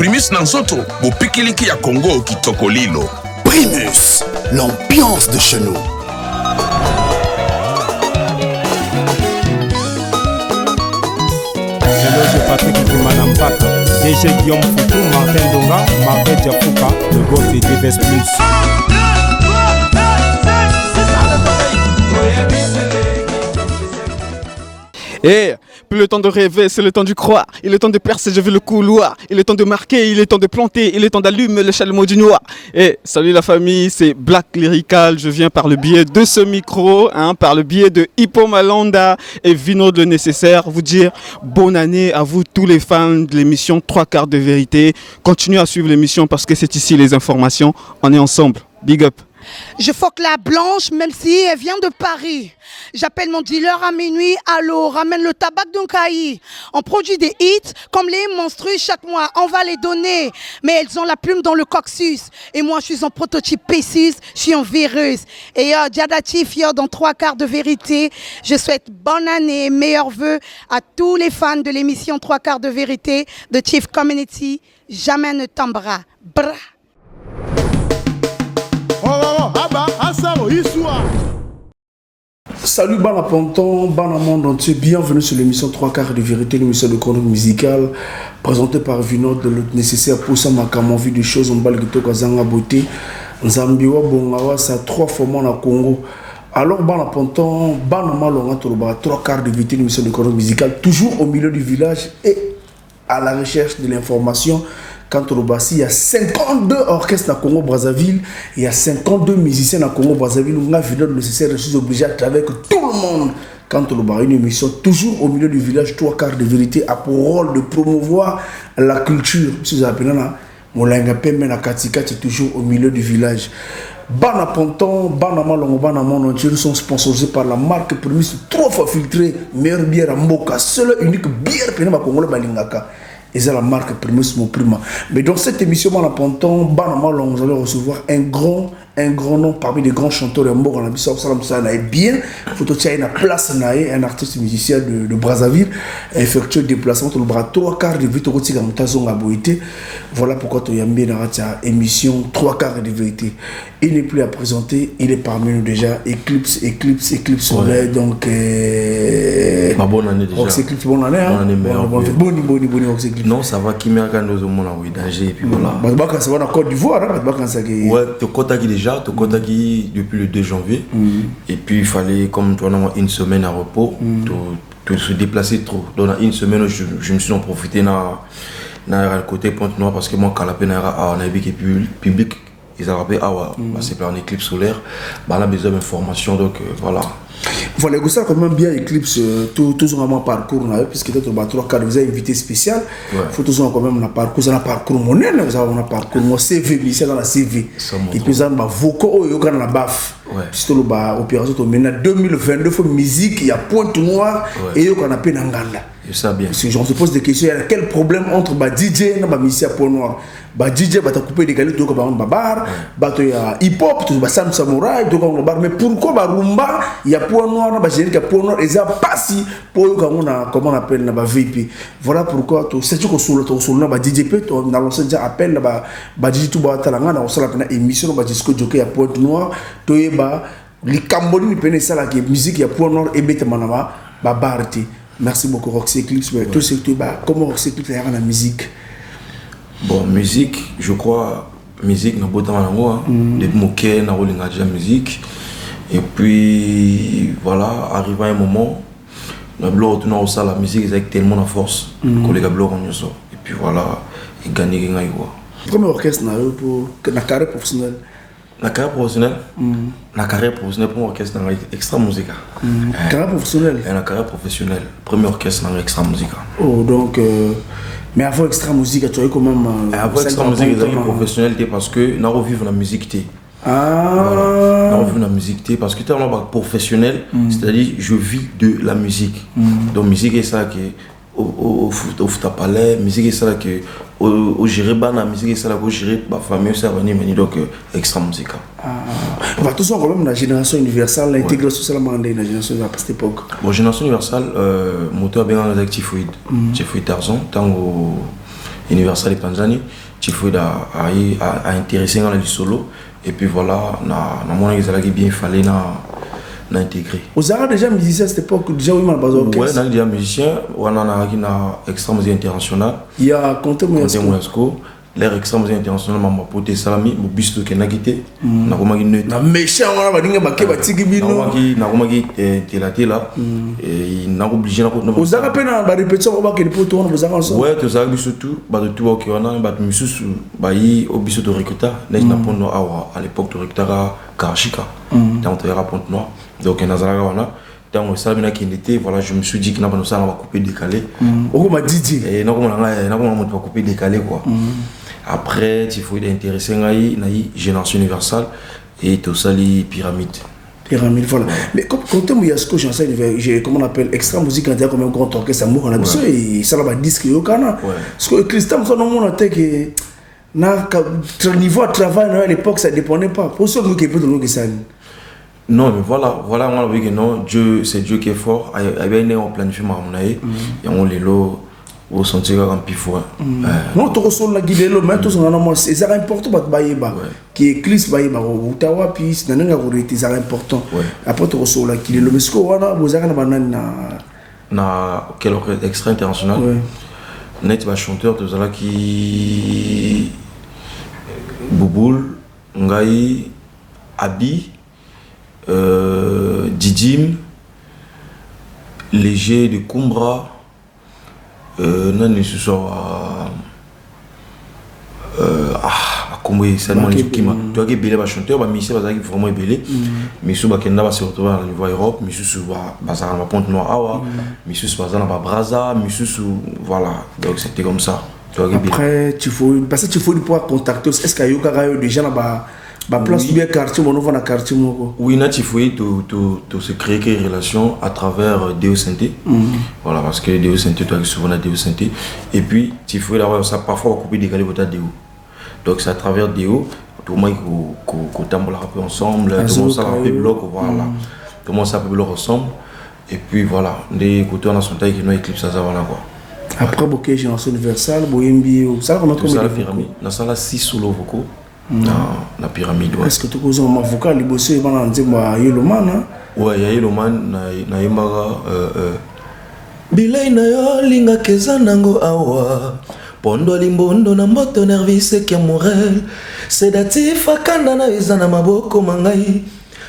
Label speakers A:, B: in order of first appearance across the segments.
A: Primus Nanzoto, Bopikiliki ya Congo Kitokolilo.
B: Primus, l'ambiance de chez nous.
C: Patrick Kimanampaka, DG Guillaume Foutou, Martin Donga, Martin Diafouka, le gosse de DBS Plus.
D: Et plus le temps de rêver, c'est le temps du croire. Il est temps de percer, je veux le couloir. Il est temps de marquer, il est temps de planter. Il est temps d'allumer le chalumeau du noir. Et salut la famille, c'est Black Lyrical. Je viens par le biais de ce micro, par le biais de Hippo Malanda et Vino de Nécessaire, vous dire bonne année à vous tous les fans de l'émission 3 quarts de vérité. Continuez à suivre l'émission parce que c'est ici les informations. On est ensemble. Big up.
E: Je foque la blanche, même si elle vient de Paris. J'appelle mon dealer à minuit. Allô, ramène le tabac d'un cahier. On produit des hits comme les monstrues chaque mois. On va les donner. Mais elles ont la plume dans le coccyx. Et moi, je suis en prototype P6. Je suis en virus. Et Djadatif, dans 3 quarts de vérité. Je souhaite bonne année, meilleurs vœux à tous les fans de l'émission 3 quarts de vérité de Chief Community. Jamais ne tombera. Bra.
F: Salut Bana Ponton, Bana Monde entier, bienvenue sur l'émission 3 quarts de vérité, l'émission de chronique musicale présentée par Vino de l'autre nécessaire pour ça ma vie des choses, on va le Kazanga beauté, Zambiwa Bongawa, ça 3 fois moins au Congo. Alors Bana Ponton, Bana Malonga Toroba, 3 quarts de vérité, l'émission de chronique musicale, toujours au milieu du village et à la recherche de l'information. Quand au Bassi, il y a 52 orchestres à Congo-Brazzaville, il y a 52 musiciens à Congo-Brazzaville. On a vu nécessaire, je suis obligé de travailler avec tout le monde. Quand au Bassi, une émission toujours au milieu du village, 3 quarts de vérité, a pour rôle de promouvoir la culture. Si vous appelez là, Molenga Pemena Katika, c'est toujours au milieu du village. Bana Ponton, Bana Malongo, Bana Monon, ils sont sponsorisés par la marque Primus, 3 fois filtrée, meilleure bière à Mboka, seule unique bière Pena Congo Balingaka. Et c'est la marque Primus Mon Prima. Mais dans cette émission, Bana Ponton, Bana Malongo, vous allez recevoir un grand nom parmi les grands chanteurs de Mboka. On a vu ça, ça est bien. Photo tient une place, un artiste musicien de Brazzaville, effectué un déplacement dans le bras 3 quarts de vérité. Voilà pourquoi tu as mis dans cette émission 3 quarts de vérité. Il n'est plus à présenter, il est parmi nous déjà. Eclipse Soleil. Donc,
G: bonne année déjà.
F: Eclipse, bonne année.
G: Bonne année,
F: bonne
G: non, ça va qui m'a gagné au monde en danger. Et puis voilà.
F: Ça va en Côte d'Ivoire.
G: Ouais, tu as déjà, tu as depuis le 2 janvier. Et puis il fallait, comme toi, une semaine à repos, de se déplacer trop. Donc, une semaine, je me suis en profité dans le côté Pointe-Noire parce que moi, quand la peine on a vu que le public, ils ont rappelé, c'est plein en éclipse solaire, on a besoin d'informations, donc voilà.
F: Voilà, ça quand même bien Eclipse, tout vraiment parcours, puisque peut-être 3 quarts, vous avez invité spécial, il faut toujours quand même un parcours monnaie, vous avez un parcours, mon CV, ici dans la CV, et puis vous avez un vocaux, il y a un baf. C'est l'opération, maintenant 2022, il faut musique, il y a Pointe-Noire et il y a un peu d'Anganda.
G: Je sais bien.
F: Parce que on se pose des questions, il y a quel problème entre DJ et musicien Pointe-Noire. DJ va couper des galettes, donc bar, il y a hip-hop, Sam Samouraï, mais pourquoi rumba, il y a Pointe-Noire, il y a Pointe-Noire, et ça passe pour comment on appelle la VIP. Voilà pourquoi c'est sûr que sur le DJ peut, on a lancé déjà appel, DJ tout bas talanga, on s'est appelé émission, disco jockey à Pointe-Noire, les Cambodgiens peuvent ça la musique, il y a Pointe-Noire et bête manama, barti. Merci beaucoup Roxy Eclipse. Tout ce que comment Roxy Eclipse a la musique.
G: Bon, musique, je crois, musique, nous avons des moquets, nous avons déjà musique. Et puis, voilà, arrivé à un moment, nous avons retourné au salle, la musique, ils avaient tellement de force que les gars ont ça. Et puis voilà, ils gagnent.
F: Premier orchestre pour la carrière professionnelle.
G: La carrière professionnelle pour un orchestre dans l'extra musica.
F: Carrière professionnelle.
G: La carrière professionnelle, premier orchestre dans l'extra musica.
F: Oh, donc. Mais avant extra musique, tu as eu quand même.
G: Avant extra musique, ils ont une professionnalité parce que nous avons vécu la musique. Nous avons vécu la musique parce que tu es un professionnel, c'est-à-dire je vis de la musique. Donc, musique est ça qui au foot à palais, musique est ça que au gérer la musique est ça que au gérer ma famille, ça va venir donc extra musique.
F: On va tous quand même la génération universelle, l'intégration seulement de la génération à cette époque.
G: Bon, génération universale, moteur bien dans les typhoïde Tarzan, tant Universal et Panzani tu fais à intéresser dans le solo et puis voilà na mon qui bien fallait na intégré.
F: Vous avez déjà musicien à cette époque déjà oui mal bas orchestre.
G: Ouais, déjà musicien, on a extra musique international.
F: Il y a Conte
G: Moyasco. L'air extra musique international m'a porté salami, mon bisto qui n'a quitté. Na comment qui ne.
F: Na méchant on a badinga baké batiki bino.
G: Na comment qui tela et il n'a obligé na.
F: Vous avez peine à répétition on va que les potes on vous avance.
G: Ouais, tu sais surtout bah de tout qui on a bah misusu bah yi au bisto de recruta, n'est na pont à l'époque de recruta Karashika. Dans tu verras pont noir. Donc Nazara wana dans ça bina qui était voilà je me suis dit que na pas ça on va couper décalé.
F: On m'a dit
G: et na comment on va couper décalé quoi. Après il faut intéresser ngai na génération universelle et tout ça les pyramides
F: voilà. Mais quand il y a ce que j'ai comment on appelle extra musique quand il y a comme un grand orchestre amour on a besoin et ça là disque au Ghana parce que Christophe ça non on a que na niveau de travail à l'époque ça dépendait pas pour ça que peut donner que ça.
G: Non mais voilà on a vu que non Dieu c'est Dieu qui est fort il y a une on planifie marmonaï et on les lots au sentier comme pifou
F: non tout ressort la guide le mais tout ça non c'est important pour baïba qui éclisse baïba ou tawa puis c'est un algorithme c'est important après tout ressort la guide le mais ce qu'on a vous avez na banane
G: na quel extra international net va chanteur tout ça là qui Bouboul Ngai Abi Didim Léger de Kumbra non ce soir comment ça demande qui m'a tu as que belé va chanteur va Michel va dire vraiment belé Michel va kenda va se retrouver à niveau Europe Michel va ça va Pointe Noire awa Michel va ça va Brazza Michel voilà donc c'était comme ça
F: après tu faut parce que tu faut pouvoir contacter est-ce qu'il y a déjà là-bas place bien quartier mon nouveau quartier mon
G: oui na tu faut to se créer une relation à travers Déo Santé voilà parce que Déo Santé tu as souvent la Déo Santé et puis tu faut d'avoir ça parfois couper décaler votre Déo donc c'est à travers Déo tout le monde qu'on tambour un peu ensemble tout le monde ça un peu bloc voilà tout le monde ça un peu bloc ensemble et puis voilà des côtés on a son taille qui nous éclipse ça voilà quoi
F: après bokeh génération universelle boyembi ça comment
G: la pyramide dans ça là 6 solo vocaux na pyramide
F: est-ce que tu causes un avocat liboso et bana nzemba yeloman
G: ouais ya yeloman na yembaga bilay na yo linga keza nango awa pondo limbondo na moto nervise ke morel sédatif akanda na ezana maboko mangai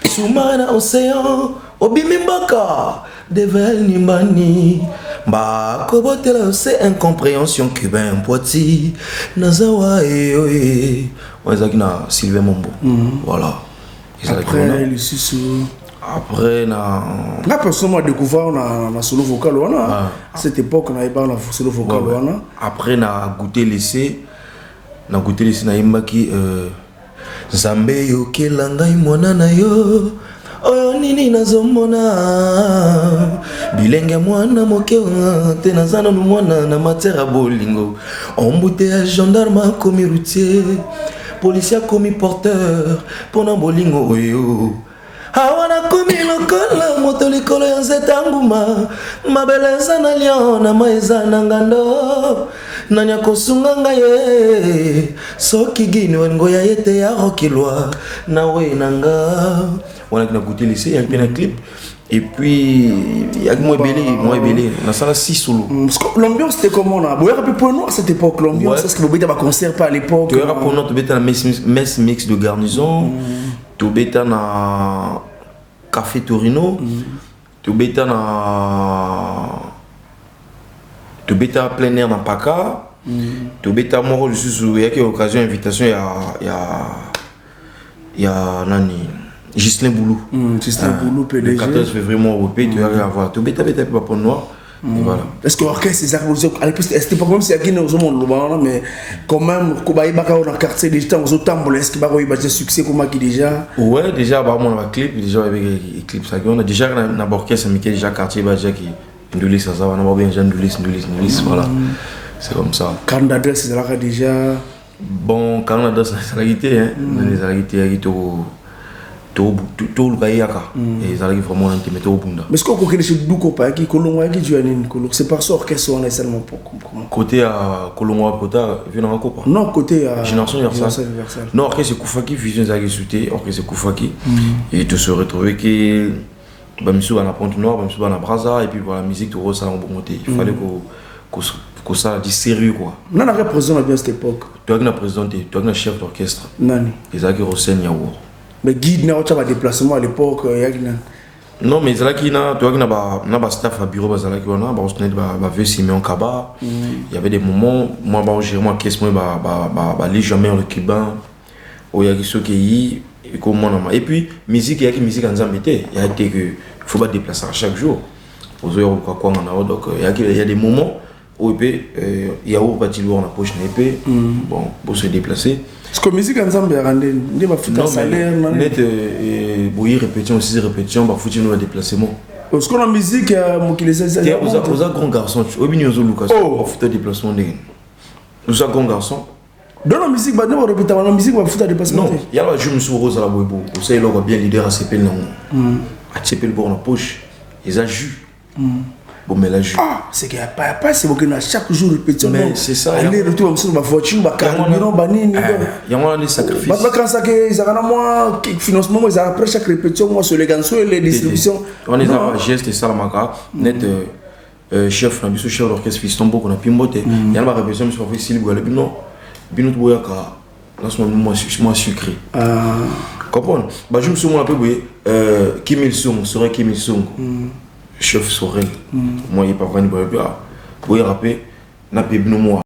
G: sumara na océan obimi mboka devel nimbani ba kobotela c'est incompréhension cubain poiti nazawa on est na Sylvain Mombo voilà
F: après le susu
G: après na
F: personne m'a découvert na solo vocal à cette époque on a pas na solo vocal
G: après na goûté laissé na imbaki Zambe yo kelanga imona na yo oyo nini nazomona bilenge mwana moke te nazana no mwana na matière bolingo ombute ya gendarme komi routier policier komi porteur pona bolingo oyo awana komi lokola moto likolo ya nzeta nguma mabeleza na lion na maeza na ngando nanya kosunga ngaye soki gini wengo ya yete ya rokilwa na we nanga on a goûté lycée il y a un clip et puis il y a moi belé na sala 6 solo
F: l'ambiance c'était comment là boya peu pour nous à cette époque l'ambiance est-ce que vous bêta ba concert pas à l'époque
G: tu era pour nous tu bêta la messe mix de garnison tu bêta na café Torino tu bêta plein air dans Paka tu bêta moi je suis il y a quelle occasion invitation il y a nani Gislain Boulou.
F: Gislain Boulou, PDG.
G: Le 14 février, moi, au pays, tu vas avoir tout bêta pour noir. Voilà.
F: Est-ce que l'orchestre, c'est à l'époque, c'était pas comme si il y a un mais quand même, quand il y a un quartier, déjà, on a est-ce qu'il y a un succès comme qui déjà?
G: Ouais, déjà, on a un clip, déjà, avec un clip, on a déjà un orchestre, mais déjà, quartier, qui nous ça, on a bien déjà nous voilà. C'est comme ça.
F: Canada, c'est là déjà.
G: Bon, Canada, c'est la guitare, hein. Les guitares, tout le pays et ça arrive vraiment mais tout bunda.
F: Mais ce qu'on connaît chez Duko pas qui Kolongo qui joue anine c'est par ça orchestre on est seulement pour
G: côté à Kolongo Pota vient en copa.
F: Non côté à
G: Génération Universelle. Non orchestre Koufaki vision zagi sauté orchestre Koufaki et de se retrouver que bah monsieur à la Pointe Noire bah monsieur à la Brazza et puis voilà musique tout ça en bon monter il fallait que ça dit sérieux quoi.
F: Non avait président bien cette époque.
G: Toi qui n'a présenté toi qui n'a chef d'orchestre.
F: Nani.
G: Isaac Rosen Yaour.
F: Mais guide n'a pas déplacement à l'époque
G: non mais c'est là qu'il a toi qui n'a staff à bureau c'est là qu'il on a bah on se bah vu Simeon Kaba il y avait des moments moi bah j'ai moi qu'est-ce moi bah les jamais le cubain où il y a ceux qui comment et puis musique il y a qui musique en zambité il y a été que faut pas déplacer à chaque jour aux heures quoi on a donc il y a des moments où il y a où bâtir lourd en poche n'épée bon pour se déplacer.
F: Parce que la musique ensemble est rendue, il va foutre un salaire.
G: Net, bouillir, répétition, aussi répétition, bah foutre un déplacement.
F: Parce que la musique, mon qui les a.
G: Vous avez grand garçon, au milieu de Lucas, on fout un déplacement. Vous avez grand garçon.
F: Dans la musique, bah non, répéter la musique, va foutre un déplacement.
G: Non, il y a la jume sur Rose à la boibo. Vous savez, là, bien leader à CPL, non. À CPL pour la poche, ils ont jus. Bon, mais là,
F: ah, c'est qu'il n'y a pas, c'est que chaque jour répétition.
G: Mais c'est ça.
F: Aller retour sur ma voiture, ma carburant, banine.
G: Il y a des sacrifices.
F: Parce que quand ça, ils ont moi, financement, ils ont après chaque répétition, moi, sur les gansos et les distributions.
G: On est à geste et ça, la maca. Net, chef, on a chef d'orchestre, Fiston Boko, on a pimoté. Il y a une répétition, je me suis fait Silibou, elle est non. Binot Boyaka, là, ce moment, moi, sucré. Comprends? Bah, je me suis dit, Kim Il-sung, serait Kim Il-sung. Chef Sorel, moi il pas vraiment pour y rapper, n'a pas bien moi.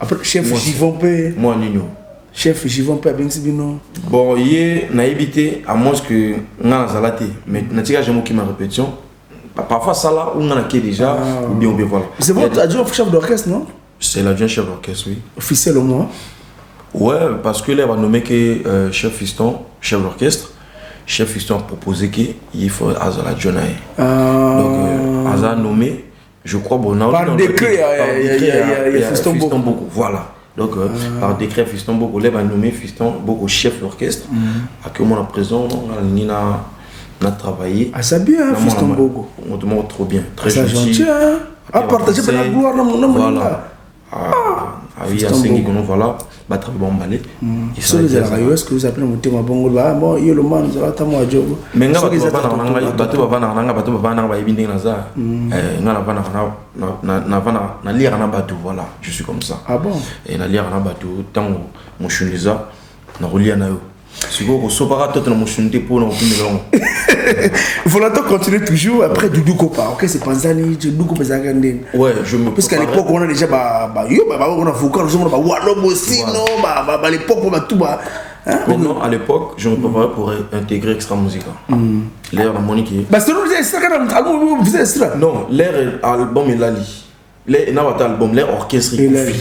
F: Après chef Jivon P.
G: Moi Nino.
F: Chef Jivon P bien c'est bien.
G: Bon hier n'a évité à moins que n'a zalaté, mais n'a tiré jamais qui m'a répétition. Parfois ça là on a qui déjà ou bien voilà.
F: C'est votre adjoint chef d'orchestre non?
G: C'est l'adjoint chef d'orchestre oui.
F: Officiel au moins.
G: Ouais parce que là on va nommer que chef Fiston, chef d'orchestre. Chef Fiston a proposé qu'il faut Azala Jonaï. Donc, Azala nommé, je crois, bon,
F: par décret, il y a Fiston
G: Boko. Voilà. Donc, par décret, Fiston Boko, il a nommé Fiston Boko chef d'orchestre. À que mon présent, on a travaillé.
F: Ah, c'est bien, Fiston Boko.
G: On te montre trop bien. Très
F: gentil. À partager la gloire dans mon nom.
G: Voilà. Ah oui, à 5 ans, voilà. Battre bon balai.
F: Sur les rails, est-ce que vous appelez mon thème à Bongo? Bon, il y a le man, ça va t'avoir un job.
G: Mais nga bateau va ibindé naza. Nga na lire na bateau, voilà. Je suis comme ça.
F: Ah bon?
G: Et na lire na bateau, tant mon chuniza, na relia na yo. Si vous sopara tout na mon chunité pour na aucune langue.
F: Il faut l'entendre continuer toujours après Doudou Kopa. Ok, c'est pas Zani, Doudou Kopa Zagandé.
G: Ouais, je me.
F: Parce qu'à l'époque, on a déjà on a vocal, on a Wallom aussi, non, à l'époque, on a tout.
G: Non, à l'époque, je me préparais pour intégrer Extra Musica. L'air, la Monique.
F: Bah, c'est nous, vous êtes ça.
G: Non, l'air album est Lali. L'air, n'a pas album, l'air orchestre est Kofi.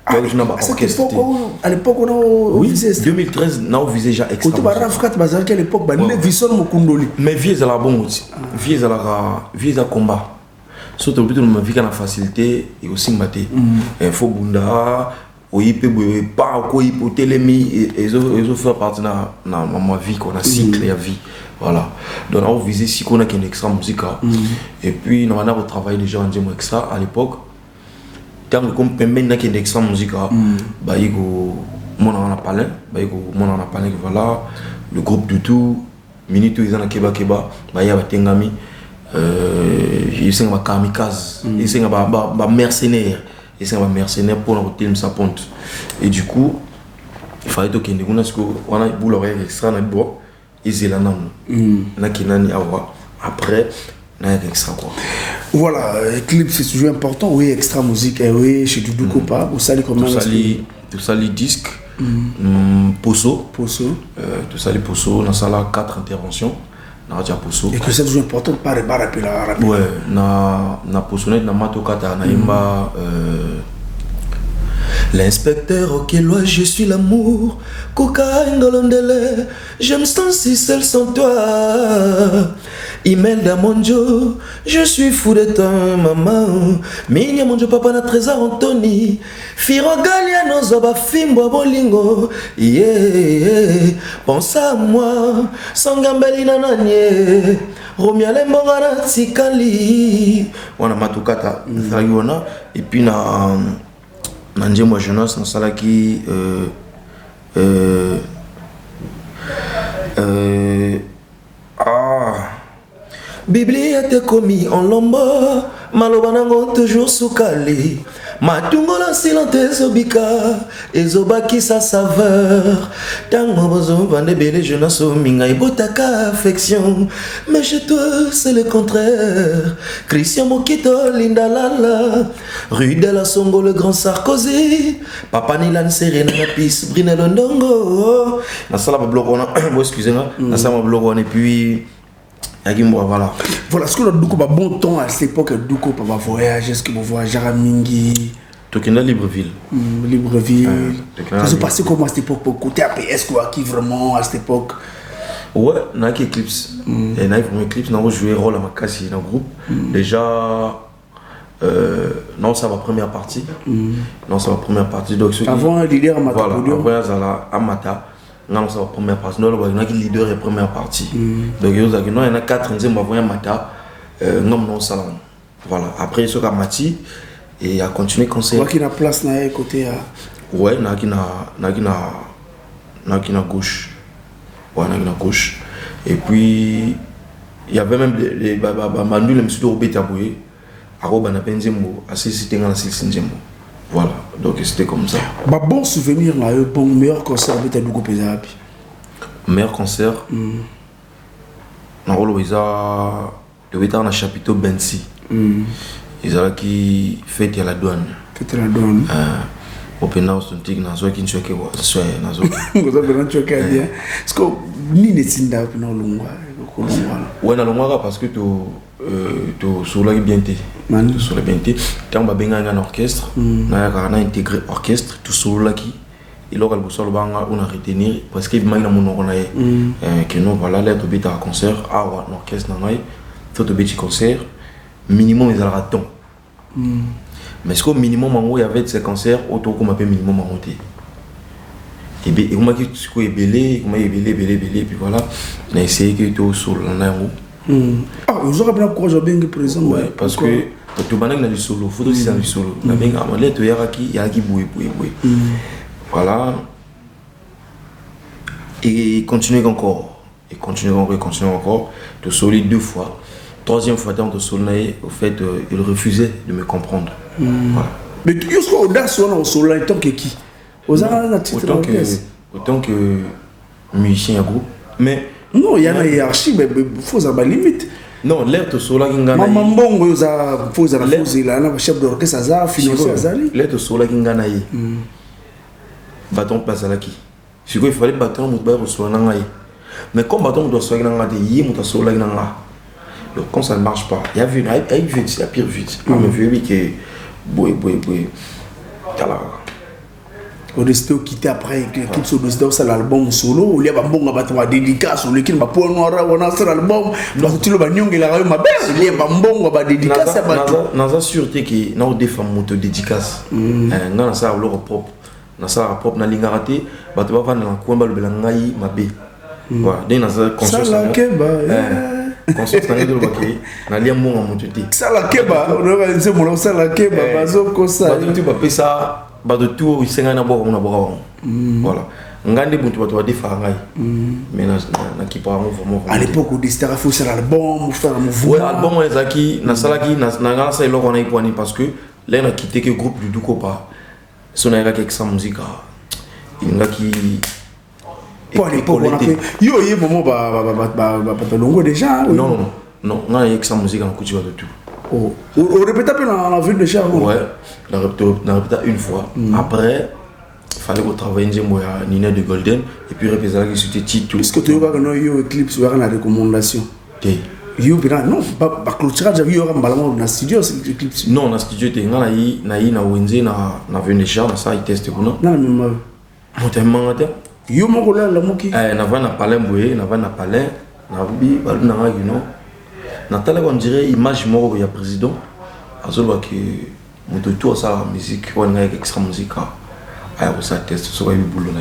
F: À l'époque, on a
G: visé 2013, on a visé déjà Extra
F: Musica. À l'époque,
G: mais vieux à la bonne aussi. Vieux à combat. Surtout, on a vu la facilité et aussi maté. Il faut bunda. Il peut pas quoi il peut télémi et ils faire partie de ma vie qu'on a cycle et vie voilà donc on a visé si qu'on a qu'un extra musical et puis on a travaillé déjà en deuxième extra à l'époque tant que comme permet n'a qu'un extra musical bah il go mon on a parlé bah il go mon on a parlé voilà le groupe du tout minute ils en a keba bah il y a tengami ils sont pas kamikaze ils sont pas mercenaires. Et c'est un mercenaire pour notre team sa ponte. Et du coup, il fallait que nous on a boule oreille extra na bo izela namu. Na kinani awa. Après na extra quoi.
F: Voilà, clip c'est toujours important. Oui, extra musique et oui, chez Doudou Kopa, vous savez comment
G: tout ça les disques. Poso. Tout ça les Poso, dans ça là 4 interventions.
F: Et que c'est toujours important de ne pas rappeler la rapide.
G: Ouais, na posonnet na matokata na imba l'inspecteur Okelwa, je suis l'amour. Coca Ngolondele, je me sens si seul sans toi. Imelda Monjo, je suis fou de toi, maman. Minya Monjo, papa na trésor Anthony. Firo Galiano, Zoba Fimbo Bolingo. Yeah, pense à moi. Sangambeli nananye. Romia Lembonga na Tsikali. Wana Matukata, Thayona. Et puis na Njemo Jeunesse, na Salaki. Biblia te commis en lombo, malobanango toujours soukali. Matungola silente zobika, ezobaki sa saveur. Tango bozo vande bele jeunesse minga ibotaka affection. Mais chez toi c'est le contraire. Christian Mokito Linda Lala, rue de la Songo le grand Sarkozy. Papa Nilan Serena Pis Brinel Ndongo. Na sala ba blog on, excusez-moi, na sala ba blog on et puis voilà.
F: Voilà, est-ce que le Douko a bon temps à cette époque, Douko va voyager, est-ce que vous voyagez à Mingi
G: Tokenda Libreville.
F: Libreville. Ça se passait comment à cette époque pour côté APS quoi, qui vraiment à cette époque?
G: Ouais, on a qui Eclipse. Et on a fait Eclipse, on a joué rôle à Makassi dans le groupe. Déjà, non, ça va première partie. Non, ça va première partie. Donc,
F: avant leader Amata.
G: Voilà, avant Amata. Non, ça va première partie. Non, il y a qui leader et première partie. Donc il y en a 4 ans, on va Mata, non salon. Voilà. Après il y a Mati et a continué conseil.
F: Qui na place na côté
G: ouais, na gauche. Ouais, na gauche. Et puis il y avait même les Manu le monsieur Robert Taboué, Aroba na Benzemo, assez c'était dans la 6e. Voilà, donc c'était comme ça.
F: Bah, bon souvenir, là, bon meilleur concert avec Douko Pesapi.
G: Meilleur concert. Dans le Isa, le dans le chapiteau Bensi. Ils ont qui fête à la douane.
F: Fête à la douane.
G: Open house, on dit que nous avons choqué.
F: Vous avez choqué bien. Est-ce que ni les Sinda dans le Longwa?
G: Ouais, dans le Longwa parce que tu sur la bien sur la bien quand on a un orchestre on a intégré orchestre tout sur la qui et là on a retenir parce que il que nous voilà l'être bête à concert à un orchestre tout petit concert minimum ils aura temps mais ce qu'au minimum il y avait ces concerts autour qu'on appelle minimum en monter et bien on m'a dit que est belé puis voilà on a essayé que tout sur la
F: ah, vous aurez bien courage bien présent.
G: Ouais, parce que tout le monde a du solo, il faut aussi du solo. Mais bien, à mon avis, il y a qui bouille. Voilà. Et continuer encore. De solo 2 fois. 3e fois, dans le solo, au fait, il refusait de me comprendre. Voilà.
F: Mais tu es audace au solo, tant que qui?
G: Autant que musicien à groupe. Mais
F: non, il y a une hiérarchie, mais il faut avoir limite.
G: Non, l'air de Sola Gingana.
F: Maman Bongo, il faut avoir chef d'orchestre, financier.
G: L'air de Sola Gingana. Bâton passe à la qui. Si il fallait bâton, il faut soit mais comme bâton doit soit dans la il y a Sola Gingana. Donc quand ça ne marche pas, il y a vu, il y a pire vite. Mais vu que boy.
F: On décide de quitter après l'équipe sur l'album solo. Il y a un bon dédicace sur l'équipe va pour noir on a sur l'album. Donc tu le bagnon il a eu ma belle. Il y a un bon dédicace.
G: Dans la sûreté qui n'a des femmes moto dédicace. Dans ça leur propre. Dans ça propre na linga raté. Bah tu vas voir dans le coin le belangai ma bé. Voilà. Dans ça conscience.
F: Ça la keba.
G: Conscience na de baké. Na lia mon moto té.
F: Ça la keba. On va dire mon ça la keba. Bazo ko ça.
G: Tu vas payer ça. De tout il s'est gagné voilà ngande buntu bato badefa ngai mais na ki pas vraiment
F: à l'époque où Dester a fait l'album faire un mouvement
G: ouais album on ezaki na salaki na ngala sa iloko na ipwani parce que là on a quitté que groupe du Douko pas son era avec sa musique il ngaki
F: pour l'époque on a fait yo moment ba longo déjà
G: non on a avec sa musique en couture de tout.
F: On répète un peu dans la ville de Charles.
G: Ouais, on a répété une fois. Après, il fallait retravailler à Nina de Golden et puis répéter là qui c'était titre.
F: Est-ce que tu vois que nous avons Eclipse ou la recommandation? Non, pas clôturage, j'avais eu un ballon dans le studio, c'est Eclipse.
G: Non, dans le studio, tu as na Wenze, na venu de Charles, ça, il teste pour nous.
F: Non, mais moi.
G: Mon thème,
F: yo mon collègue, la moki.
G: Na va na palais, na va na palais, na bi, balu na you know. Nathalie, on dirait image mort il y a président. Azolo que mon tour ça la musique, on a extra musique. Ah, ça test, ça va y boulot là.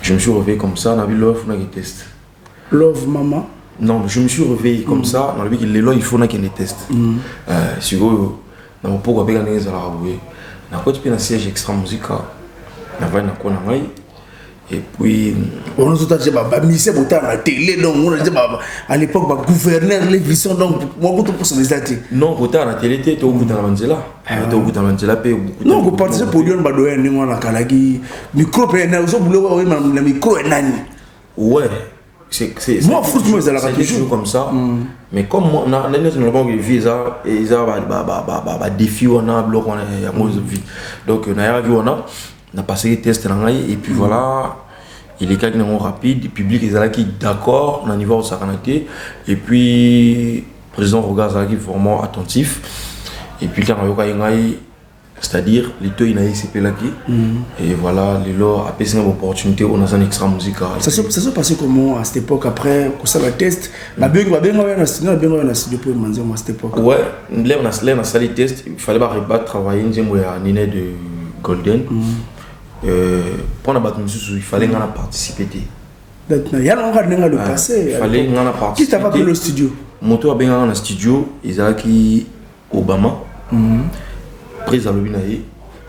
G: Je me suis réveillé comme ça, on a vu l'offre, on a test.
F: Love maman.
G: Non, je me suis réveillé comme ça, on a vu que les lois il faut qu'on les teste. Si vous, on peut pas gagner ça là, oui. On a quoi tu peux un siège extra musique. On va y quoi on a. Et puis
F: on nous a dit bah ministère botin à la télé donc on a dit bah à l'époque bah gouverneur les visions donc moi beaucoup pour se les dater.
G: Non botin à la télé tu au bout de la Mandela. Tu au bout de la Mandela paye beaucoup.
F: Non vous participer pour Lyon badoyen ni on la kalaki micro pe na zo boulot oui le micro est nani.
G: Ouais. C'est
F: moi franchement c'est la
G: toujours comme ça. Mais comme on a notre banque de visa et ils a bah défi on a bloc on a mauvaise vie. Donc on a vu on a passé les tests et puis voilà, il est quelqu'un rapide, le public est qui d'accord, on a niveau où ça a été, et puis le président regarde qui est vraiment attentif, et puis quand on a c'est-à-dire les deux il a ICP là qui, et voilà, les lois après c'est une opportunité, on a un extra musical.
F: Ça s'est passé comment à cette époque après que ça va test, la bien on a studio pour demander à cette époque.
G: Ouais, là on a salé test, il fallait pas travailler, nous à Nina de Golden. Pour la battre, il fallait participer.
F: Il y a le passé.
G: Il fallait participer.
F: Qui t'a pas pris le studio?
G: Moto a bien dans le studio, ils ont qui Obama. Président Lobinaye,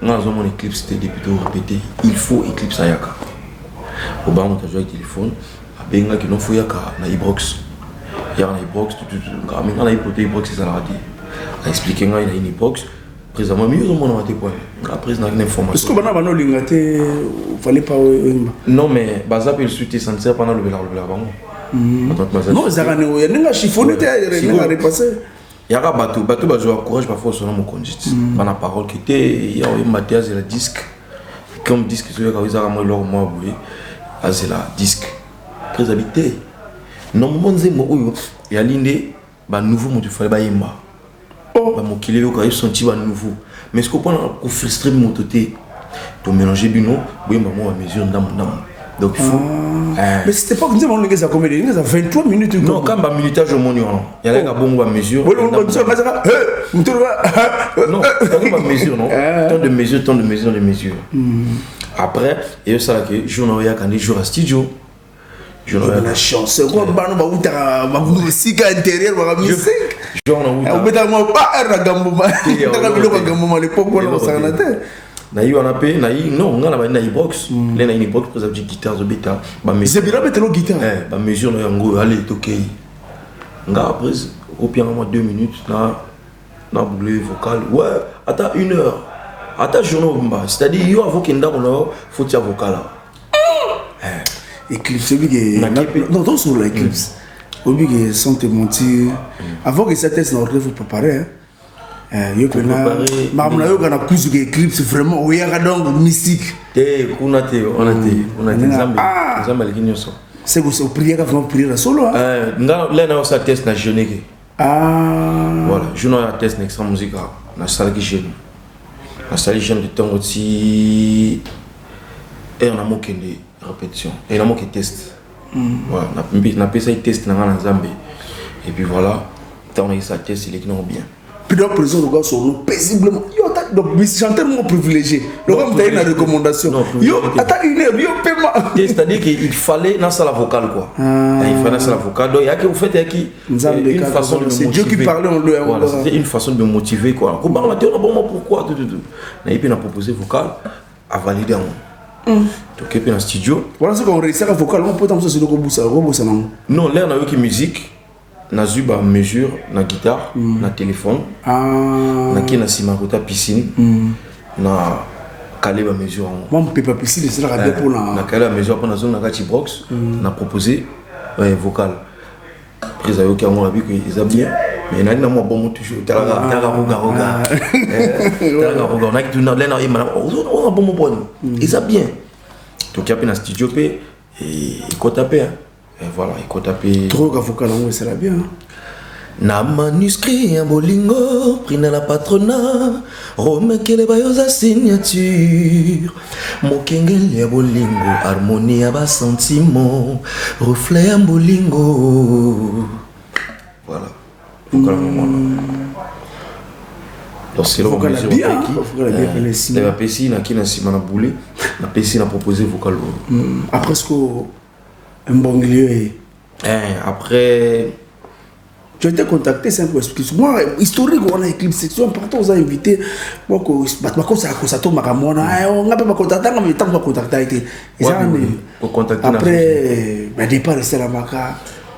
G: on a mon éclipse, c'était député répété. Il faut éclipse Ayaka. Obama a joué avec téléphone. Il y a qui n'ont fait Yaka na Ibrox. Il y a un Ibrox, tout. On a hypothèse Ibrox, c'est ça la radio. A expliqué qu'il y a une Ibrox. Présentement, mieux au monde a été quoi. Après, il y a une information.
F: Est-ce que vous avez dit qu'il fallait pas.
G: Non, mais Baza peut le suite sincère pendant le blanc.
F: Non, ça a été chiffonné, il a repassé.
G: Il y a un bateau, je courage parfois sur mon conduite. Par la parole qui était, il y a un Mathias et le disque. Comme disque, c'est la disque. Très habité. Non, il y a l'indé, nouveau, il fallait pas y aller. Mon kilo est quand même senti à nouveau. Mais ce qu'on peut frustrer mon côté, tu mélanger bino, oui, maman à mesure d'âme. Donc il faut.
F: Mais c'était pas comme ça, on a 23 minutes.
G: Non, quand ma minutage au monion, il y a un bon à mesure.
F: Non, pas
G: mesure, non. Temps de mesure. Après, il y a ça que je n'ai pas quand jour à studio. Je n'ai
F: la chance. Quoi, musique intérieure, musique. On met pas un gambo. À l'époque, on s'en a tête.
G: Non, on a une box. Là, une box pour des guitares de bêta.
F: C'est bien mettre le guitare.
G: Bah mesure là en gros allez OK. Après au pire 2 minutes na boucle vocal. Ouais, attends 1 heure. Attends journaux c'est-à-dire yo avocat ndako faut tirer vocal.
F: Eclipse non donc sur l'Eclipse. Obi que sans te mentir avant que ça teste na vous préparer. Yo que na mamna yo kana plus que Eclipse vraiment o ya donc mystique.
G: On a Zambé kinyoso.
F: C'est que c'est prier avant prier solo.
G: Là na ça test na jeune. Voilà, je n'ai pas test extra musique na salle qui jeune. Na salle jeune de temps aussi et on a manqué de répétition. Et on a manqué test. Voilà, na pesa test na Zambé. Et puis voilà, on a eu ça test il est bien.
F: Puis donc, président, le gars sont paisiblement. Donc, chanteur mon privilégié. Le gars me donne une recommandation. Yo, attends 1 heure, yo, paiement.
G: C'est-à-dire qu'il fallait dans la vocale, quoi. Il fallait dans la vocale. Donc, il y a que vous faites une façon de me motiver.
F: C'est Dieu qui parlait en lui.
G: Voilà, c'était une façon de me motiver, quoi. Pourquoi il a proposé vocal à valider un moment. Donc, il y a un studio.
F: Voilà ce qu'on réussit à vocal. On peut t'en sur le robot.
G: Non, là, on a eu qui musique. Na zuba mesure na guitare na téléphone na qui na simakota piscine na calé mesure
F: moi on peut pas piscine c'est la pour
G: na calé mesure pour na zone na kati box na proposé vocal prise avec qui on a vu que ils a bien mais na moi bon toujours tala roga on a qui na là on a bon ils a bien donc il y a un studio et il faut taper. Et voilà, il faut taper.
F: Trop vocal, c'est la bien.
G: Na manuscrit en bolingo, pris dans la patronat, Rome qui les bayosa signature. Mokengel ya bolingo, harmonie à bas sentiment, reflet en bolingo. Voilà. vocal donc c'est là où
F: vocal bien
G: la PC na kina sima na boulé na PC na proposé vocal
F: après ce que un bon milieu
G: après
F: tu as été contacté, c'est un peu expliqué. Moi, historique, on a éclipse section, partout, on a invité. Moi, comme ça, ça tombe à moi, on a pas contacté, mais tant qu'on contacté. Après, le départ, c'est la maca.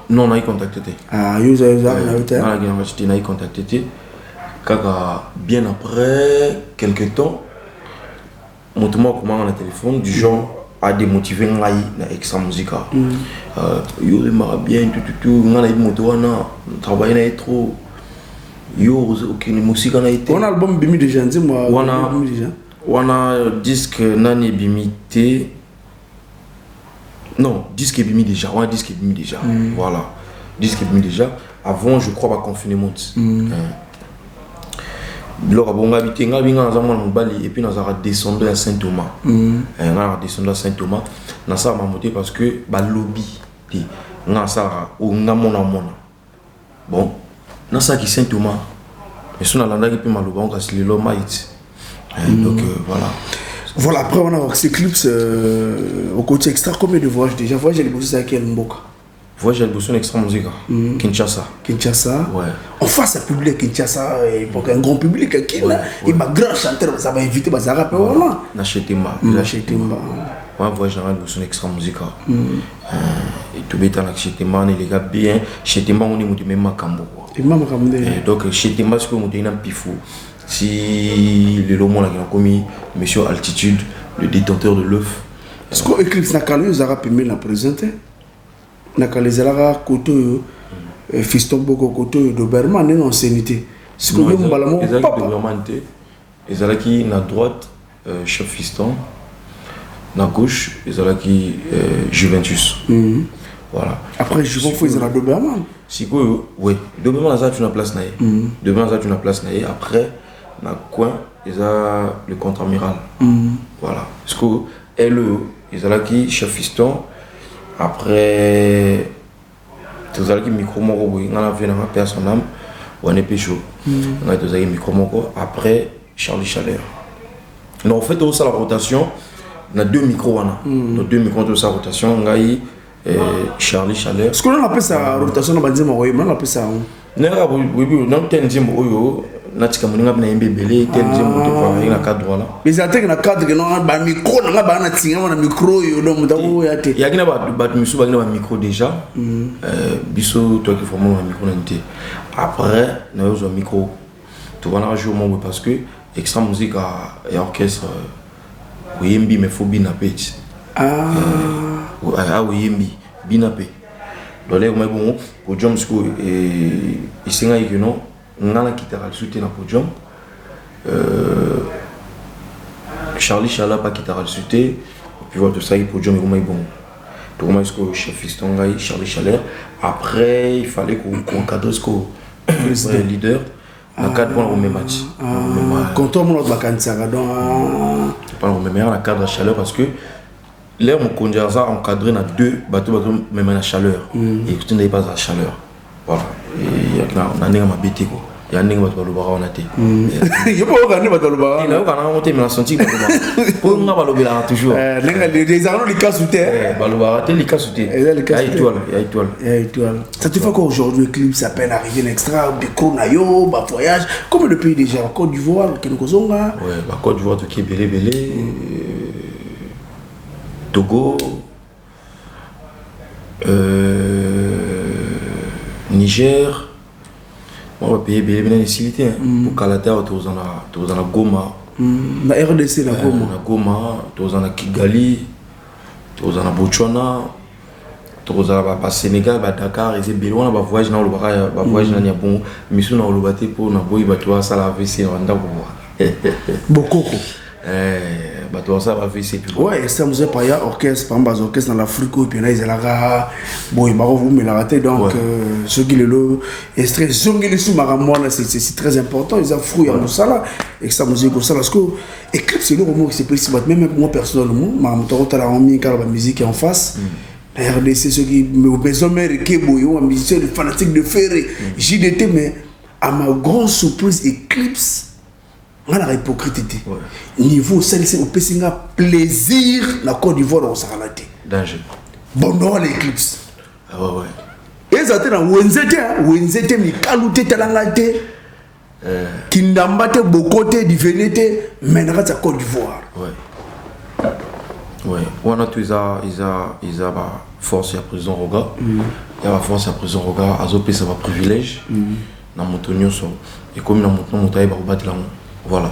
G: Non, on a contacté.
F: Ah, vous avez
G: contacté. Bien après, quelques temps, mon tournoi comment on a téléphone, du genre à démotiver na extra musica. Yo m'a bien tout on a moto na travailler trop yo aucune musique on a été
F: on a album bimi déjà moi
G: on a disque nani bimité non disque bimi déjà on a disque bimi déjà voilà disque bimi déjà avant je crois pas confinement Lors bon habité ngabinga za mwana mobali et puis nous avons descendu à Saint-Thomas. On a descendu à Saint-Thomas. Na ça m'a monté parce que ba lobby ti na ça o ngamona mona. Bon, na ça qui Saint-Thomas. Mais sur la landa qui peut maloba on casse le lomite. Donc voilà.
F: Voilà, après on a ces clips au côté extra combien de voyages déjà voyage les bossé à quel mboka.
G: Voyage à Bosson Extra Musica, Kinshasa.
F: Kinshasa.
G: Ouais.
F: En face à public Kinshasa, pour un grand public qui là, il m'a grand chanteur, ça va inviter Bazara pe voilà.
G: Na Chetemba.
F: Na Chetemba.
G: Ouais, voyage à Bosson Extra Musica. Et tout bêta na Chetemba, les gars bien, Chetemba on est monté même Makambo.
F: Et maman Makambo.
G: Donc Chetemba c'est pour monter na pifou. Si le lomo là qui a commis monsieur Altitude, le détenteur de l'œuf.
F: Est-ce que Eclipse na Kalou Zara peut me la présenter? Nakalizala koto fiston boko koto Doberman en ancienneté. Ce que vous balamo papa.
G: Doberman té. Ezalaki na droite chef fiston. Na gauche ezalaki Juventus. Voilà.
F: Après Juventus faut ezala Doberman.
G: Siko oui, Doberman ça tu na place naé. Doberman ça tu na place naé après na coin eza le contre-amiral. Voilà. Parce que LE ezalaki chef fiston. Après, tu as dit micro moko, on a vu dans ma personne, on est pécho. On a dit micro moko. Après, Charlie Chaleur. Non, en fait, on a la rotation. On a deux micros. On a deux micros de sa rotation. On a Charlie Chaleur.
F: Est-ce qu'on appelle ça rotation? On appelle ça.
G: Non, natika moninga na mbebele tenje moto kwa ina cadre là
F: mais attaque na cadre non ba micro na ba na tinga na micro yo do mutako yate
G: yakina ba misu ba na micro déjà biso toi qui forme un micro nante après na yo micro tu vas na jouer mon parce que extra musique et orchestre oyembi mais faut bina page oyembi bina pe dole mo bon pour James ko et isinga yino ngana kitara soutien na podium Charlie Chala pas kitara soutien puis voilà tout ça il podium et bon tout comment est-ce que chef fiston ngai Charlie Chala après il fallait qu'on cadre ce qu'on leader na cadre pour le même match
F: quand on monte vacances donc
G: pas le même na cadre chaleur parce que l'air mon conduisa encadré na deux bateaux même na chaleur et tu n'avais pas la chaleur voilà et on a n'est pas bêté quoi il y a n'est pas le bar on a été
F: il y a pas organiser pas le bar
G: il a on a monté mais la senti pour on va le bar toujours
F: les arnaud les cas sous terre
G: le bar les cas sous terre étoile
F: ça te fait qu'aujourd'hui le clip s'appelle arriver l'extra micro nayo ba voyage comme le pays déjà Côte d'Ivoire qui nous kozonga
G: ouais la Côte d'Ivoire qui est belé Togo Niger on va payer bien les civilités pour Kalata tous en a Goma
F: na RDC na Goma
G: na Goma tous en a Kigali tous en a Botswana tous en a Sénégal Dakar et c'est bien on va voyage na le voyage na bon mission na le baté pour na boy bato ça la VC Rwanda pour
F: Bokoko
G: bato ça va VC puis
F: ouais ça nous est pas ya orchestre par exemple orchestre dans l'Afrique et puis là ils là bon il m'a vous me la raté donc ce qui le extrait zongeli sous maramona c'est très important ils ont fouillé en ça là et ça musique ça parce que Eclipse c'est le mot qui c'est précis même moi personnellement ma moto la en mis car la musique est en face RDC, ceux qui me besoin de Kebo, un musicien fanatique de Ferré, JDT, mais à ma grande surprise, Eclipse, on a la hypocrisie. Niveau ça, c'est au Pessinga plaisir, la Côte d'Ivoire, on s'en a raté.
G: Danger.
F: Bon, non, l'Eclipse.
G: Ah ouais.
F: Et ça, c'est dans Wenzete, mais Kalouté, Talangate, Kindambate, Bokote, Divinité, mais dans la Côte d'Ivoire.
G: Ouais. Ouais. On a tous ils a force à prison Roga. Il y a la force à prison Roga. Azopé, ça va privilège. Dans mon tonneau, et comme dans mon tonneau, on va battre là. Voilà.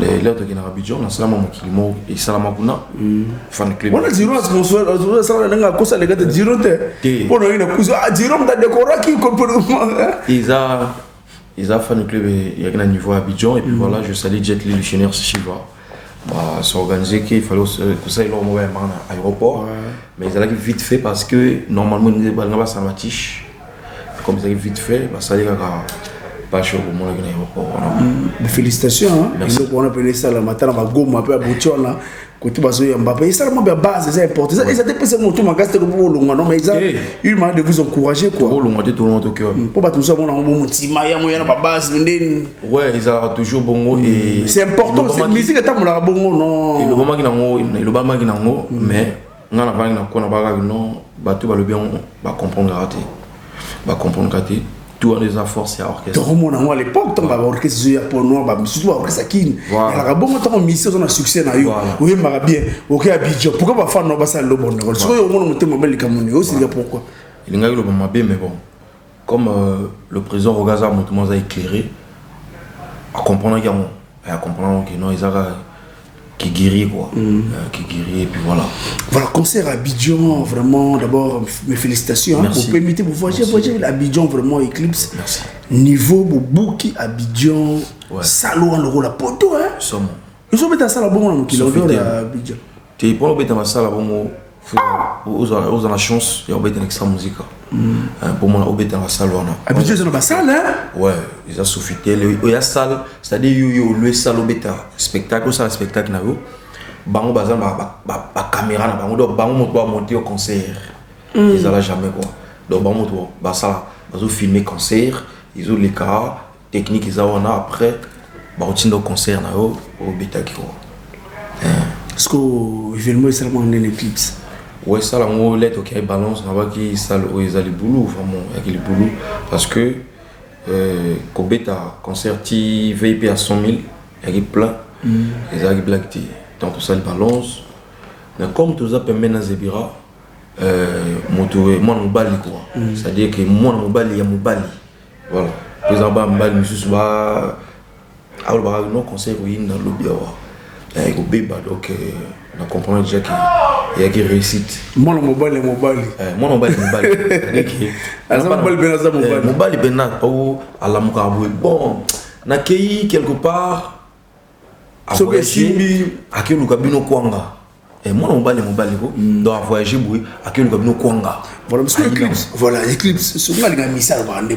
G: L'air de Abidjan, on a Salama Mokilimo et Salama Kuna. Fan club.
F: On a dit, ça va cause les gars de Gironte. On a une cause à Gironte de Cora qui comprend.
G: Ils a fan club il y a un niveau à Abidjan et puis voilà, je salue Jet Li Luchionnaire Chiva. Bah, s'organiser qu'il fallait que ça il leur envoie à l'aéroport. Mais ils allaient vite fait parce que normalement ils n'avaient pas ça matiche. Comme ils allaient vite fait, bah ça allait pas chaud au moment de l'aéroport.
F: Félicitations, hein. Merci. On appelle ça la matin, on va go m'appeler à Boutiona. Côté baso Mbappé, ça vraiment bien base, c'est important. Ça ils étaient mon tour magasin de pour long non mais ils m'ont de vous encourager quoi.
G: Pour long tout le monde au cœur.
F: Pour pas tout ça on a un bon petit maya moyen pas base ndeni.
G: Ouais, ils ont toujours bon et
F: c'est important, cette musique est à bon non.
G: Et le moment qui nango, le moment qui nango mais on a pas na kona ba non, ba tout va le bien va comprendre raté. Va comprendre raté. Tout les forces et orchestre.
F: Tout le monde à l'époque, tant orchestre pour nous, surtout orchestre qui. Il y a bon temps mission on a succès na yo. Oui, m'a bien. OK Abidjan. Pourquoi pas faire no ba ça le bon. Parce que on monte mobile Cameroun aussi pourquoi.
G: Il y a eu le moment bien mais bon. Comme le président Rogaza Montement a éclairé à comprendre qu'il y a à comprendre que non ils a qui guérit quoi. Qui guérit et puis voilà.
F: Voilà, concert à Abidjan, vraiment, d'abord, mes félicitations. Hein, vous permettez, vous voyez Abidjan, vraiment, Eclipse.
G: Merci.
F: Niveau, Bouki, Abidjan, Salo, en euro, la poto, hein.
G: Somme.
F: Ils ont mis à Salo, bon, qui l'ont vu à Abidjan.
G: Tu es pour le mettre à Salo, bon, vous avez la chance, il y a un extra musique. Pour moi, on a dans la salle.
F: Abidjan, c'est dans la salle, hein.
G: Ouais, ils ont soufflé. Il y a salle, c'est-à-dire, il y a le salle, spectacle, ça, spectacle, bango bazan ba caméra na bango donc bango moto monter au concert ils allaient jamais quoi donc bango moto ba ça bazo filmer concert ils ont les cas techniques ils ont après ba au concert na au betaki quoi
F: est-ce que événement est seulement en Eclipse
G: ouais ça la mo lettre qui balance na ba qui salle où ils allaient boulot vraiment avec les boulot parce que Kobeta concert ti VIP à 100 000 il y a plein ils allaient black dans tout ça, il balance. Mais comme tout ça permet à Zebira, moi, je bali quoi. C'est-à-dire que moi, je bali, il y a mon bali. Voilà. Par exemple, je bali, je suis là. Alors, je conseille dans le lobby. Il y a un bébé, donc on comprend déjà qu'il y a une réussite.
F: Moi, je bali, je bali.
G: Moi, je bali, je bali. Je bali, à la moukaboué. Bon, on a accueilli quelque part. À voyager, à quel cabine au Kwanga. Et moi, on va les donc à voyager, à quel cabine au Kwanga.
F: Voilà, parce que Eclipse, voilà, Eclipse, ce qu'on a mis ça à vendre,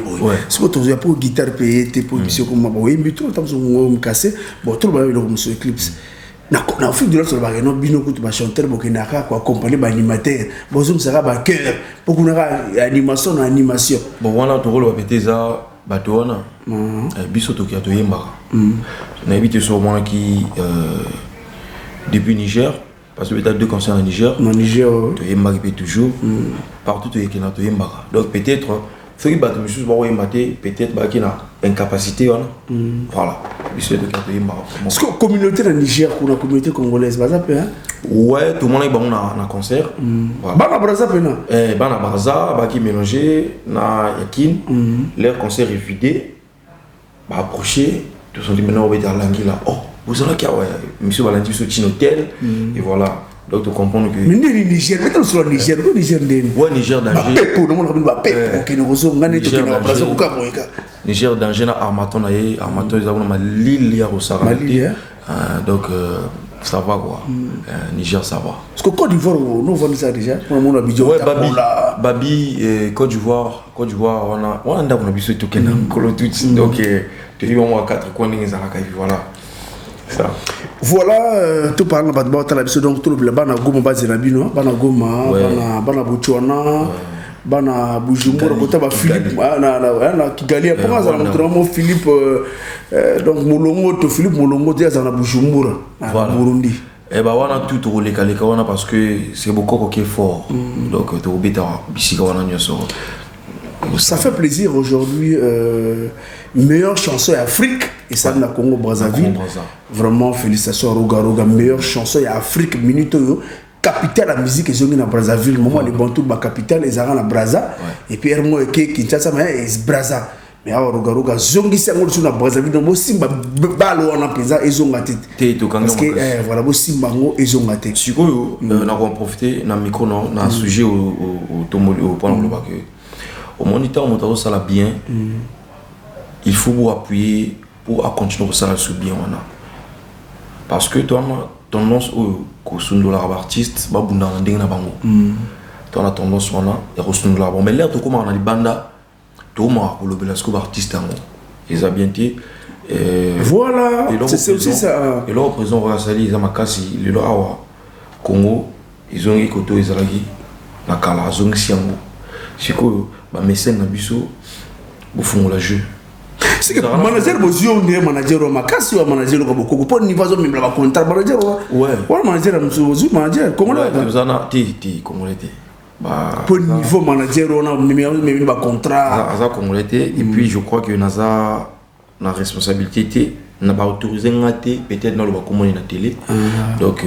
F: ce que tu as pour guitare payée, tes positions comme moi, oui, mais tout le temps, on me casse, bon, tout le monde est sur Eclipse. Na fait de l'autre sur le bagage, non, bino que tu vas chanter, bon, qu'il n'a qu'à accompagner par animateur, bon, ça sera par cœur, pour qu'on ait animation.
G: Bon, voilà, ton rôle va péter ça. Batoana, biso toki a toyemba. On a habité sur moi qui depuis Niger, parce que tu as 2 concerts en Niger.
F: En Niger,
G: toyemba qui toujours. Partout tu es qui na toyemba. Donc peut-être, faut que bateau monsieur soit maté, peut-être bah qui na incapacité voilà. Biso toki a toyemba.
F: Est-ce que la communauté en Niger, pour la communauté congolaise, bah ça peut hein?
G: Ouais, tout le monde est bon na concert.
F: Bana Braza pena.
G: Bana Braza, bah qui mélangé na Yakin. Leur concert est vidé. Bah approché, tout sont dit maintenant on va être à l'Anguilla. Oh, vous avez qu'à ouais, monsieur Valentin sur un hôtel et voilà. Donc tu comprends que.
F: Mais ni Niger, mettons sur le Niger, le Niger d'En.
G: Ouais, Niger d'Angers.
F: Pepo, le monde va pepo. Qui nous reçoit, on a nettoyé na Braza au Cap Moïka.
G: Niger d'Angers na Armaton aye, Armaton ils ont ma Lille hier au Sahara. Donc ça va quoi. Niger ça va.
F: Parce que Côte d'Ivoire, nous vendons ça déjà. On a Abidjan.
G: Ouais, Babi, Côte d'Ivoire, on a besoin de tout donc tu dis on a 4 coins dans la voilà. Ça.
F: Voilà, tout parlant de la mission, donc tout le bana goma bazirabino, bana goma, bana bochwana, bana bujumbura, kota ba Philippe, na Kigali, pour ça mon Philippe, donc Molongo, to Philippe Molongo, dia za na bujumbura, Burundi.
G: Et bah on a tout roulé wana parce que c'est beaucoup qui est fort, donc tu obita bisika wana nyoso.
F: Ça fait plaisir aujourd'hui, meilleure chanson Afrique et ça na Congo Brazzaville. Vraiment félicitations à Roga, meilleure chanson Afrique minute capitale la musique et na Brazzaville. Moment les Bantou ba capitale les arana Brazza et puis ermo ke Kinshasa mais Brazza. Mais à Roga zongi sango sur na Brazzaville donc simba balo on a pesa ezonga tete. Parce que voilà bo simba ngo ezonga tete.
G: Sikoyo na ko profiter na micro na sujet au tomoli au point le bac. Au moniteur, on ça la bien. Il faut vous appuyer pour continuer ça la bien. Parce que toi, tendance au costume de l'artiste, bah bunda ndeng na bango. Toi la tendance on a et costume de l'artiste. Mais l'air tout comment on a les banda, tout moi pour le belasco artiste en ils a bien été.
F: Voilà. C'est aussi ça.
G: Et là au présent on va salir ils makasi le awa Congo ils ont eu koto ils alagi na kala zong siango. Siko ba mécène na biso bu fungola jeu.
F: C'est que manager bozio ndiye manager wa makasi wa manager ko boko pour niveau zo mimla ba contrat manager wa manager mzo manager congolais
G: zana ti congolais ba
F: pour niveau manager on a même ba contrat
G: za congolais et puis je crois que naza na responsabilité na ba autoriser ngate peut-être dans le ba communiquer na télé donc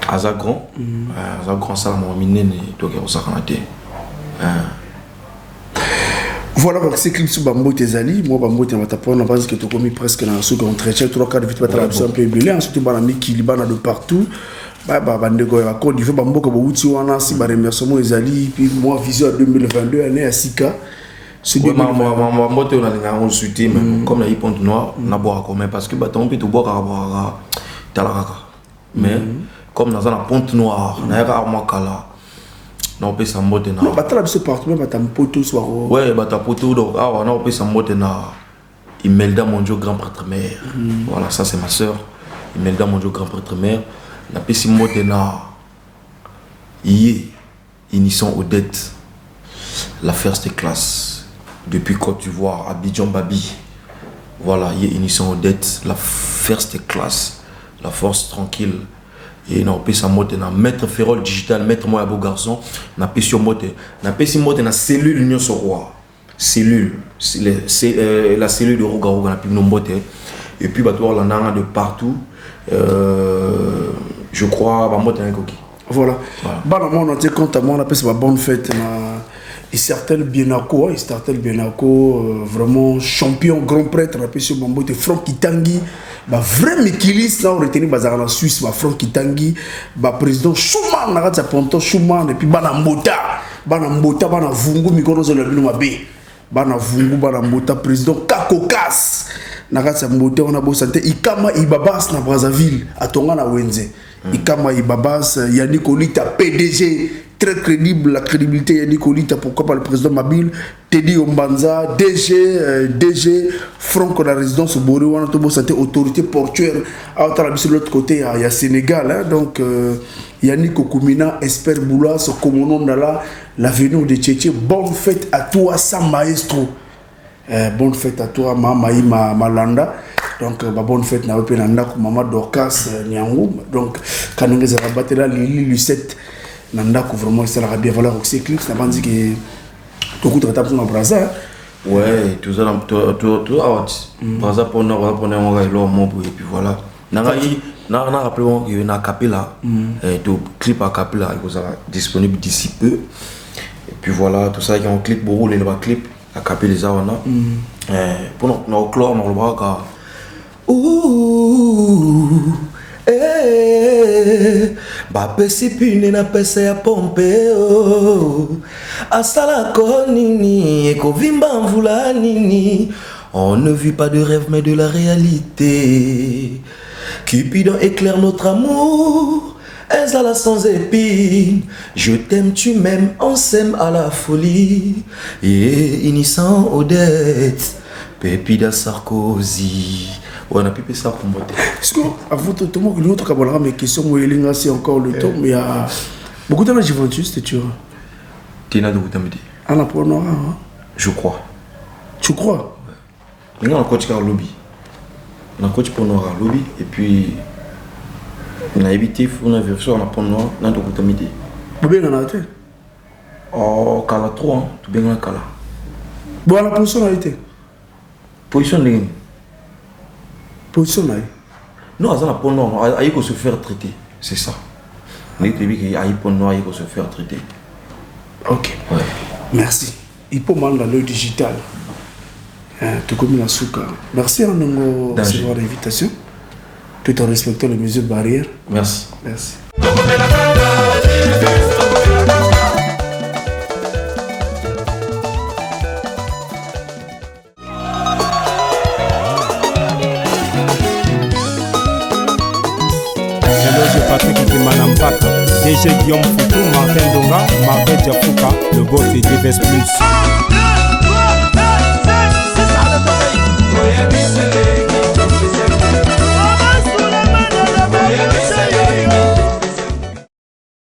G: aza grand ça mon minene donc on ça kanate.
F: Voilà, donc c'est clip sur Bambo Tezali. Moi, Bambo Tezali, on a pensé que tu as commis presque dans ce entretien. 3-4 vite, tu as un peu ébulé. Ensuite, tu as mis Kilibana de partout. Bandego, à Côte d'Ivoire, Bambo, comme vous dites, on a si remerciement Tezali. Puis moi, vision à 2022, année à Sika.
G: C'est moi, on a consulté, comme la hip-hop noire, on a boire comme parce que on peut tout boire à boire à mais comme dans la ponte noire, on a un kala. Non, on peut s'en moter na.
F: Non, battre la partout, même battre un poteau soit.
G: Ouais, battre un poteau, donc on peut s'en moter na. Imelda Mondio, grand prêtre mère. Voilà, ça c'est ma soeur. Imelda Mondio, grand prêtre mère. On peut s'en moter na. Yé, initiant Odette, la first class. Depuis Côte d'Ivoire, Abidjan Babi. Voilà, yé, initiant Odette, la first class. La force tranquille. Et on peut s'en monter dans maître Ferrol digital, maître moi beau garçon, on peut s'y monter. On peut s'y monter dans cellule l'union sur roi. Cellule, la cellule de Roga on a pu nous monter. Et puis bah toi on a de partout. Je crois bah monter un coquille.
F: Voilà. Bah on a dit compte à moi on appelle ça bonne fête. Et certains Bienako, vraiment champion, grand prêtre, on appelle ça Bambo de Franck Kitangi. Bah vrai Mikilis là on retenu bazar en Suisse bah Franck Kitangi bah président Schumann na ratsa ponto Schumann et puis bana mbota bana vungu mikono zo la bino mabe bana vungu bana mbota président Kakokas na ratsa mbota on a beau santé Ikama Ibabas na Brazzaville atonga na Wenze Ikama Ibabas Yannick Olita PDG très crédible, la crédibilité Yannick Olita, pourquoi pas le président Mabile, Teddy Ombanza, DG, Franck la résidence au Boré, on a tout beau santé, autorité portuaire, de l'autre côté, il y a Sénégal, hein, donc Yannick Okoumina, Esper Boula, ce commonant là, l'avenir de Tchétché, bonne fête à toi, Sam Maestro, bonne fête à toi, Mamaï Malanda. Donc, bonne fête na Openanda, Maman Dorcas, Nyangou, donc, quand on a battu là, Lili Lucette, Nanda vraiment ça la bien valeur aussi clip ça dit que tout coup de tape sur Brazza
G: ouais tout ça tout out Brazza pour nous on va l'homme et puis voilà na rappelé que na capella et tout clip à capella il sera disponible d'ici peu et puis voilà tout ça qui en clip pour rouler le clip à capella les on a pour nous clore on le bras bapesi pine na pesa ya pompe asala ko nini ekovimba mvula nini on ne vit pas de rêve mais de la réalité Cupidon éclaire notre amour ezala sans épine je t'aime tu m'aimes on s'aime à la folie et innocent Odette Pépida Sarkozy Ouais, on a pu ça pour monter.
F: Est-ce que, avant tout le monde, l'autre camarade, mes questions, c'est encore le temps, mais il y a beaucoup de Juventus, c'est sûr.
G: Tu es de Boutamidi.
F: On a pour Nora, hein?
G: Je crois.
F: Tu crois?
G: Ouais. On a coach car lobby. On a coach pour Nora lobby, et puis on a évité, on a vu ça, on a pour Nora, on a de Boutamidi.
F: Vous bien en a été?
G: Oh, Kala 3, hein, tout bien en Kala.
F: Bon, la position a été?
G: Position de
F: Position là.
G: non, ça n'a pas non, il faut se faire traiter, c'est ça. Mais il y a pour nous, il faut se faire traiter.
F: Ok.
G: Ouais.
F: Merci. Il peut mal dans l'œil digital. Tout comme la souka. Merci à nous de recevoir l'invitation. Tout en respectant les mesures barrières.
G: Merci.
F: Merci.
C: Patrick Kimanampaka, DG Guillaume Foutou, Martin Donga, Marquet Diafouka, le boss et DVS Plus.